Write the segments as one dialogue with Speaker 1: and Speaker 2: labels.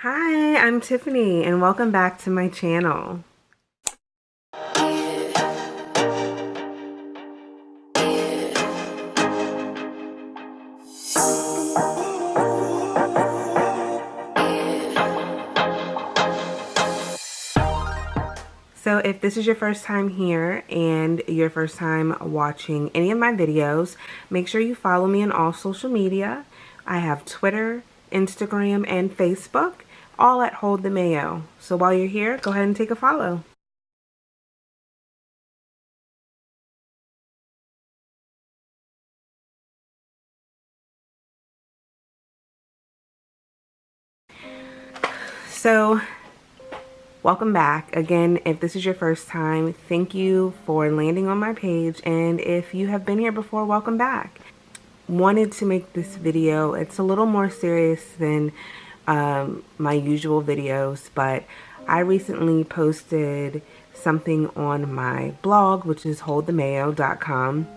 Speaker 1: Hi, I'm Tiffany and welcome back to my channel. So if this is your first time here and your first time watching any of my videos, make sure you follow me on all social media. I have Twitter, Instagram, and Facebook, all at Hold the Mayo. So while you're here, go ahead and take a follow. So welcome back. Again, if this is your first time, thank you for landing on my page. And if you have been here before, welcome back. Wanted to make this video. It's a little more serious than my usual videos, but I recently posted something on my blog, which is holdthemayo.com,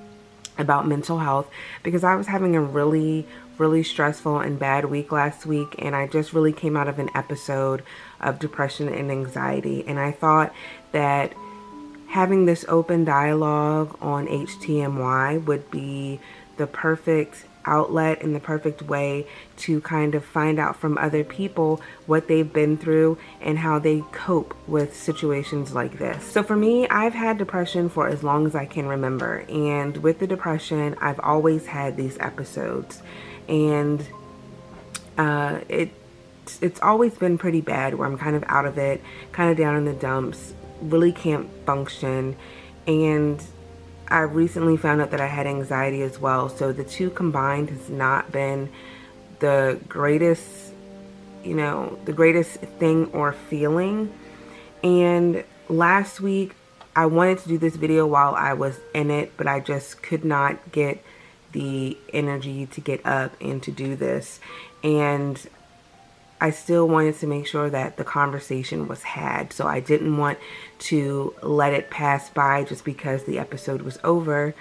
Speaker 1: about mental health because I was having a really stressful and bad week last week, and I just really came out of an episode of depression and anxiety, and I thought that having this open dialogue on HTMY would be the perfect outlet and the perfect way to kind of find out from other people what they've been through and how they cope with situations like this. So for me, I've had depression for as long as I can remember, and with the depression, I've always had these episodes, and it's always been pretty bad where I'm kind of out of it, kind of down in the dumps, really can't function, and I recently found out that I had anxiety as well. So the two combined has not been the greatest, the greatest thing or feeling. And last week, I wanted to do this video while I was in it, but I just could not get the energy to get up and to do this. And I still wanted to make sure that the conversation was had. So I didn't want to let it pass by just because the episode was over.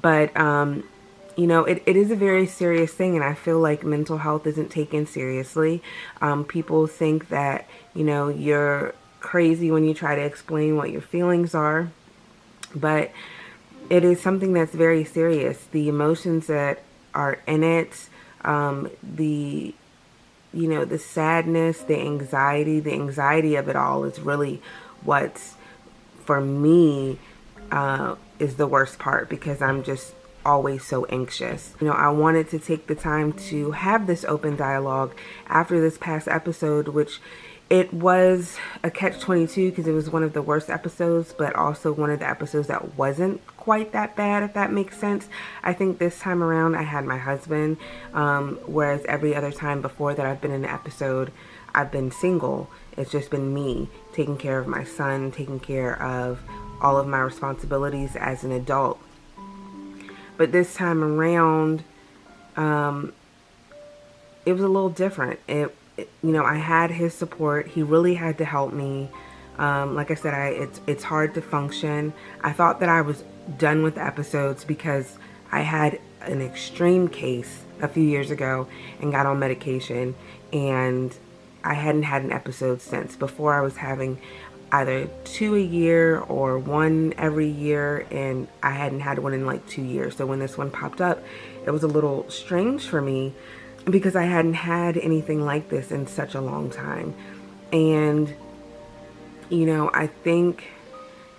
Speaker 1: But, it is a very serious thing, and I feel like mental health isn't taken seriously. People think that, you're crazy when you try to explain what your feelings are. But it is something that's very serious. The emotions that are in it, the sadness, the anxiety of it all is really what's, for me, is the worst part, because I'm just always so anxious. I wanted to take the time to have this open dialogue after this past episode, which it was a catch-22 because it was one of the worst episodes, but also one of the episodes that wasn't quite that bad, if that makes sense. I think this time around I had my husband, whereas every other time before that I've been in an episode, I've been single. It's just been me taking care of my son, taking care of all of my responsibilities as an adult. But this time around, it was a little different. I had his support. He really had to help me. Like I said, it's hard to function. I thought that I was done with the episodes because I had an extreme case a few years ago and got on medication, and I hadn't had an episode since. Before, I was having either 2 a year or 1 every year, and I hadn't had one in like 2 years. So when this one popped up, it was a little strange for me because I hadn't had anything like this in such a long time. And I think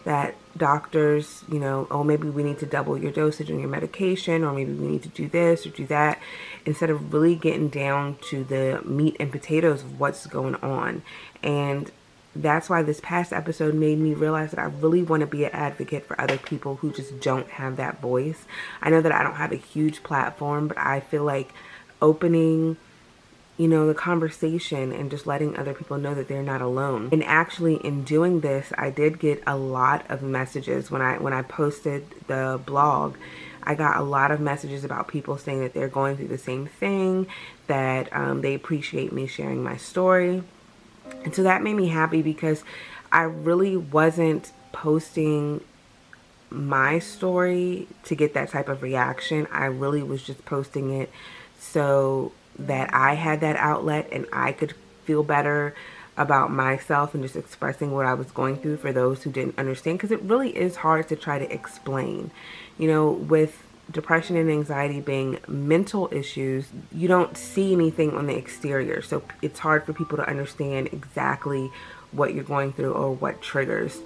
Speaker 1: that doctors, oh, maybe we need to double your dosage on your medication, or maybe we need to do this or do that, instead of really getting down to the meat and potatoes of what's going on. And that's why this past episode made me realize that I really want to be an advocate for other people who just don't have that voice. I know that I don't have a huge platform, but I feel like opening the conversation and just letting other people know that they're not alone. And actually, in doing this, I did get a lot of messages when I posted the blog. I got a lot of messages about people saying that they're going through the same thing, that they appreciate me sharing my story. And so that made me happy, because I really wasn't posting my story to get that type of reaction. I really was just posting it so that I had that outlet and I could feel better about myself and just expressing what I was going through for those who didn't understand, because it really is hard to try to explain. You know, with depression and anxiety being mental issues, you don't see anything on the exterior, so it's hard for people to understand exactly what you're going through or what triggers.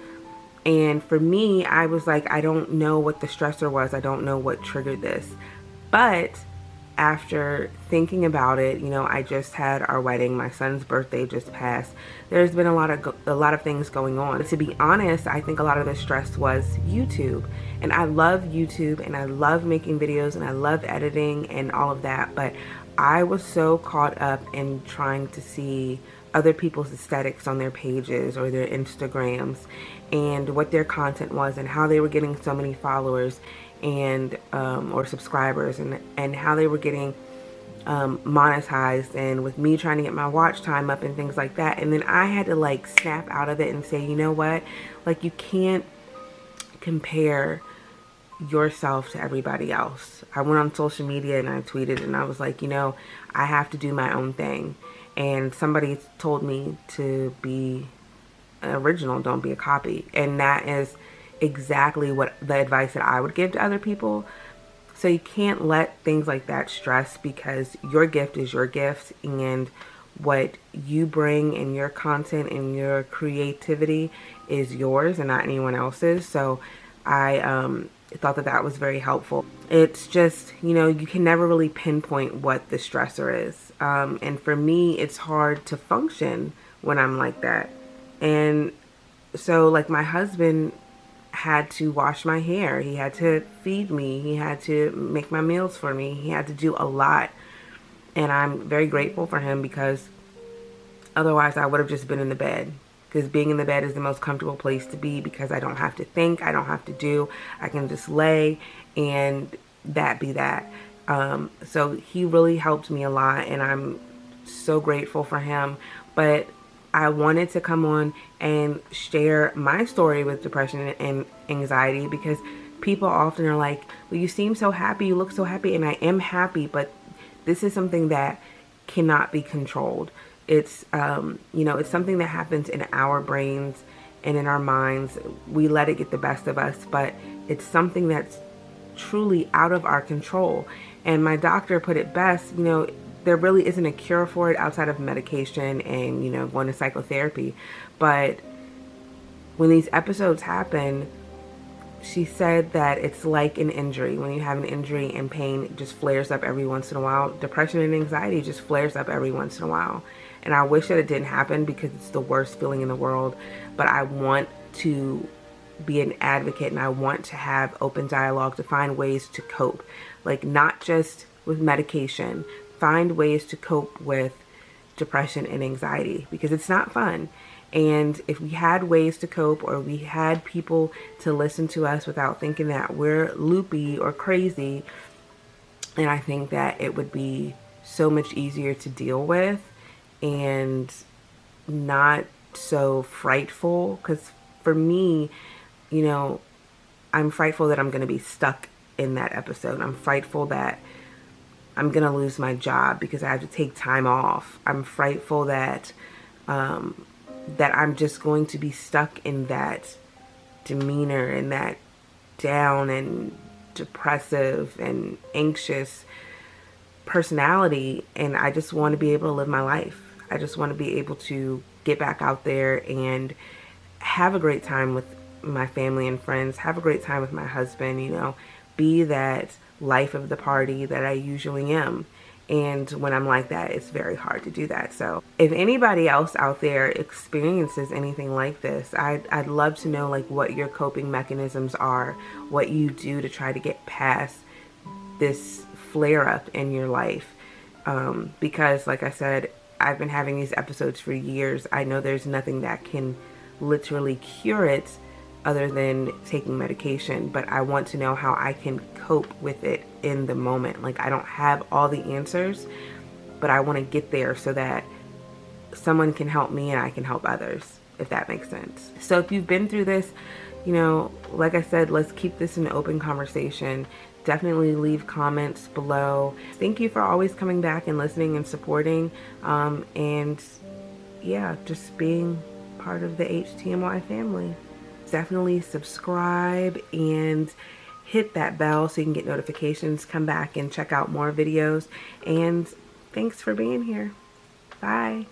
Speaker 1: And for me, I was like, I don't know what the stressor was. I don't know what triggered this. But after thinking about it, you know, I just had our wedding. My son's birthday just passed. There's been a lot of things going on. To be honest, I think a lot of the stress was YouTube. And I love YouTube and I love making videos and I love editing and all of that. But I was so caught up in trying to see other people's aesthetics on their pages or their Instagrams and what their content was and how they were getting so many followers and or subscribers, and how they were getting monetized, and with me trying to get my watch time up and things like that. And then I had to like snap out of it and say, you know what, like, you can't compare yourself to everybody else. I went on social media and I tweeted and I was like, you know, I have to do my own thing. And somebody told me to be an original, don't be a copy. And that is exactly what the advice that I would give to other people. So you can't let things like that stress, because your gift is your gift, and what you bring in your content and your creativity is yours and not anyone else's. So I thought that that was very helpful. It's just, you know, you can never really pinpoint what the stressor is. And for me, it's hard to function when I'm like that. And so, like, my husband had to wash my hair. He had to feed me. He had to make my meals for me. He had to do a lot. And I'm very grateful for him, because otherwise I would have just been in the bed. Because being in the bed is the most comfortable place to be, because I don't have to think, I don't have to do, I can just lay and that be that. So he really helped me a lot, and I'm so grateful for him. But I wanted to come on and share my story with depression and anxiety, because people often are like, well, you seem so happy, you look so happy, and I am happy, but this is something that cannot be controlled. It's, you know, it's something that happens in our brains and in our minds. We let it get the best of us, but it's something that's truly out of our control. And my doctor put it best, you know, there really isn't a cure for it outside of medication and, you know, going to psychotherapy. But when these episodes happen, she said that it's like an injury. When you have an injury and pain just flares up every once in a while, depression and anxiety just flares up every once in a while. And I wish that it didn't happen, because it's the worst feeling in the world. But I want to be an advocate, and I want to have open dialogue to find ways to cope. Like, not just with medication. Find ways to cope with depression and anxiety, because it's not fun. And if we had ways to cope, or we had people to listen to us without thinking that we're loopy or crazy, and I think that it would be so much easier to deal with and not so frightful. Because for me, you know, I'm frightful that I'm going to be stuck in that episode. I'm frightful that I'm going to lose my job because I have to take time off. I'm frightful that that I'm just going to be stuck in that demeanor and that down and depressive and anxious personality, and I just want to be able to live my life. I just want to be able to get back out there and have a great time with my family and friends, have a great time with my husband, you know, be that life of the party that I usually am. And when I'm like that, it's very hard to do that. So if anybody else out there experiences anything like this, I'd love to know, like, what your coping mechanisms are, what you do to try to get past this flare up in your life. Because like I said, I've been having these episodes for years. I know there's nothing that can literally cure it other than taking medication, but I want to know how I can cope with it in the moment. Like, I don't have all the answers, but I want to get there so that someone can help me and I can help others, if that makes sense. So if you've been through this, you know, like I said, let's keep this an open conversation. Definitely leave comments below. Thank you for always coming back and listening and supporting. And yeah, just being part of the HTMY family. Definitely subscribe and hit that bell so you can get notifications, come back and check out more videos. And thanks for being here. Bye.